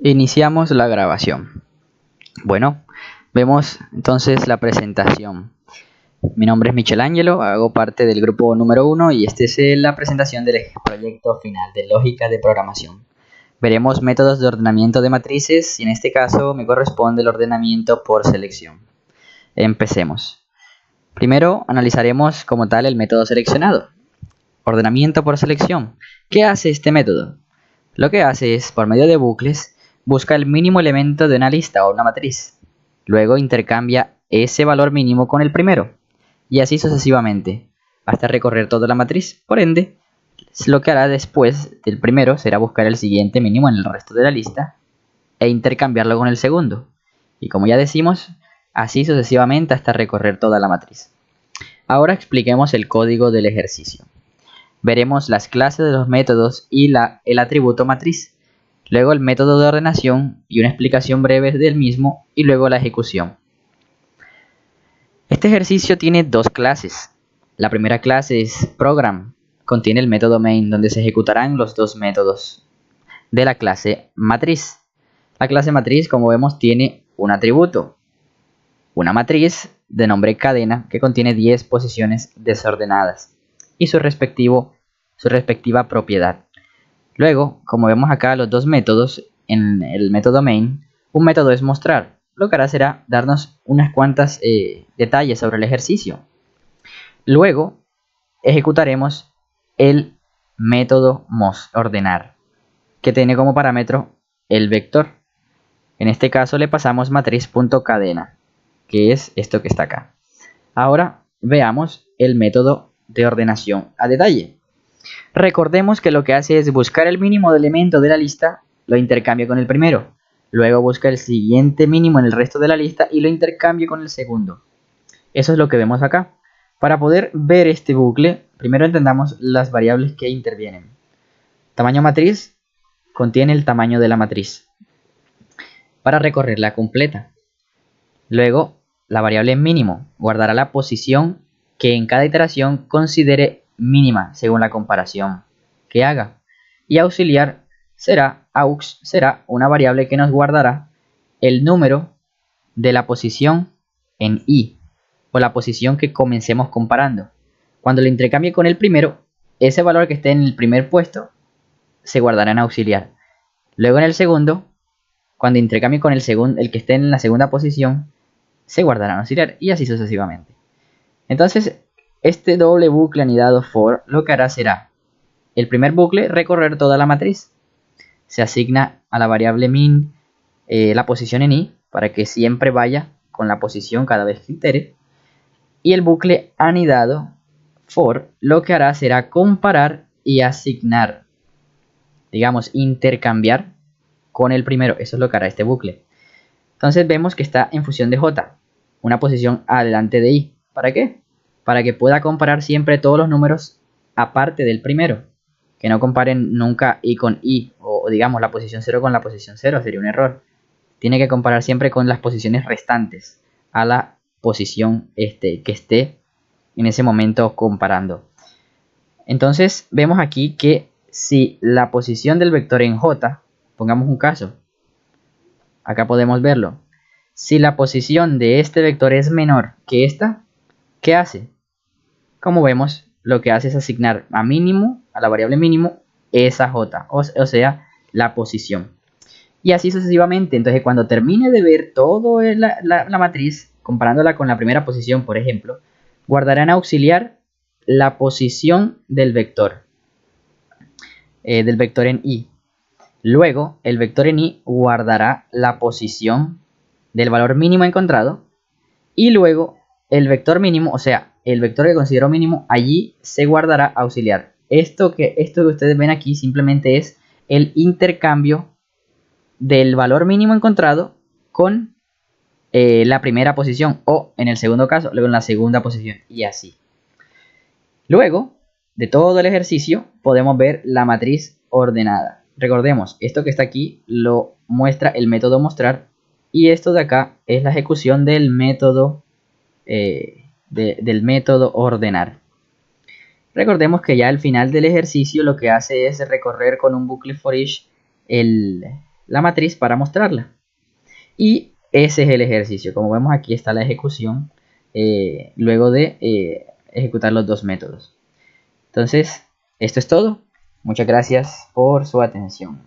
Iniciamos la grabación. Bueno, vemos entonces la presentación. Mi nombre es Michelangelo, hago parte del grupo número 1 y esta es la presentación del proyecto final de lógica de programación. Veremos métodos de ordenamiento de matrices y en este caso me corresponde el ordenamiento por selección. Empecemos. Primero analizaremos como tal el método seleccionado. Ordenamiento por selección. ¿Qué hace este método? Lo que hace es, por medio de bucles, busca el mínimo elemento de una lista o una matriz. Luego intercambia ese valor mínimo con el primero. Y así sucesivamente, hasta recorrer toda la matriz. Por ende, lo que hará después del primero será buscar el siguiente mínimo en el resto de la lista e intercambiarlo con el segundo. Y como ya decimos, así sucesivamente hasta recorrer toda la matriz. Ahora expliquemos el código del ejercicio. Veremos las clases de los métodos y el atributo matriz. Luego el método de ordenación y una explicación breve del mismo y luego la ejecución. Este ejercicio tiene dos clases. La primera clase es program, contiene el método main donde se ejecutarán los dos métodos de la clase matriz. La clase matriz, como vemos, tiene un atributo, una matriz de nombre cadena que contiene 10 posiciones desordenadas y su respectiva propiedad. Luego, como vemos acá los dos métodos, en el método main, un método es mostrar. Lo que hará será darnos unas cuantas detalles sobre el ejercicio. Luego, ejecutaremos el método ordenar, que tiene como parámetro el vector. En este caso le pasamos matriz.cadena, que es esto que está acá. Ahora veamos el método de ordenación a detalle. Recordemos que lo que hace es buscar el mínimo de elemento de la lista, lo intercambia con el primero. Luego busca el siguiente mínimo en el resto de la lista y lo intercambia con el segundo. Eso es lo que vemos acá. Para poder ver este bucle, primero entendamos las variables que intervienen. Tamaño matriz contiene el tamaño de la matriz para recorrerla completa. Luego, la variable mínimo guardará la posición que en cada iteración considere mínima según la comparación que haga. Y auxiliar aux será una variable que nos guardará el número de la posición en i o la posición que comencemos comparando. Cuando lo intercambie con el primero, ese valor que esté en el primer puesto se guardará en auxiliar. Luego en el segundo, cuando intercambie con el que esté en la segunda posición, se guardará en auxiliar y así sucesivamente. Entonces, este doble bucle anidado for lo que hará será el primer bucle recorrer toda la matriz. Se asigna a la variable min la posición en i para que siempre vaya con la posición cada vez que itere. Y el bucle anidado for lo que hará será comparar y asignar, digamos, intercambiar con el primero. Eso es lo que hará este bucle. Entonces vemos que está en función de j, una posición adelante de i. ¿Para qué? Para que pueda comparar siempre todos los números aparte del primero. Que no comparen nunca i con i, o digamos la posición 0 con la posición 0, sería un error. Tiene que comparar siempre con las posiciones restantes a la posición que esté en ese momento comparando. Entonces vemos aquí que si la posición del vector en j, pongamos un caso, acá podemos verlo. Si la posición de este vector es menor que esta, ¿qué hace? Como vemos, lo que hace es asignar a mínimo, a la variable mínimo, esa j, o sea, la posición. Y así sucesivamente. Entonces, cuando termine de ver toda la matriz, comparándola con la primera posición, por ejemplo, guardará en auxiliar la posición del vector en i. Luego, el vector en i guardará la posición del valor mínimo encontrado. Y luego, el vector mínimo, o sea, el vector que considero mínimo, allí se guardará auxiliar. Esto que ustedes ven aquí simplemente es el intercambio del valor mínimo encontrado con la primera posición, o en el segundo caso, luego en la segunda posición, y así. Luego de todo el ejercicio podemos ver la matriz ordenada. Recordemos, esto que está aquí lo muestra el método mostrar, y esto de acá es la ejecución del método ordenar. Recordemos que ya al final del ejercicio lo que hace es recorrer con un bucle for each la matriz para mostrarla. Y ese es el ejercicio. Como vemos, aquí está la ejecución luego de ejecutar los dos métodos. Entonces, esto es todo. Muchas gracias por su atención.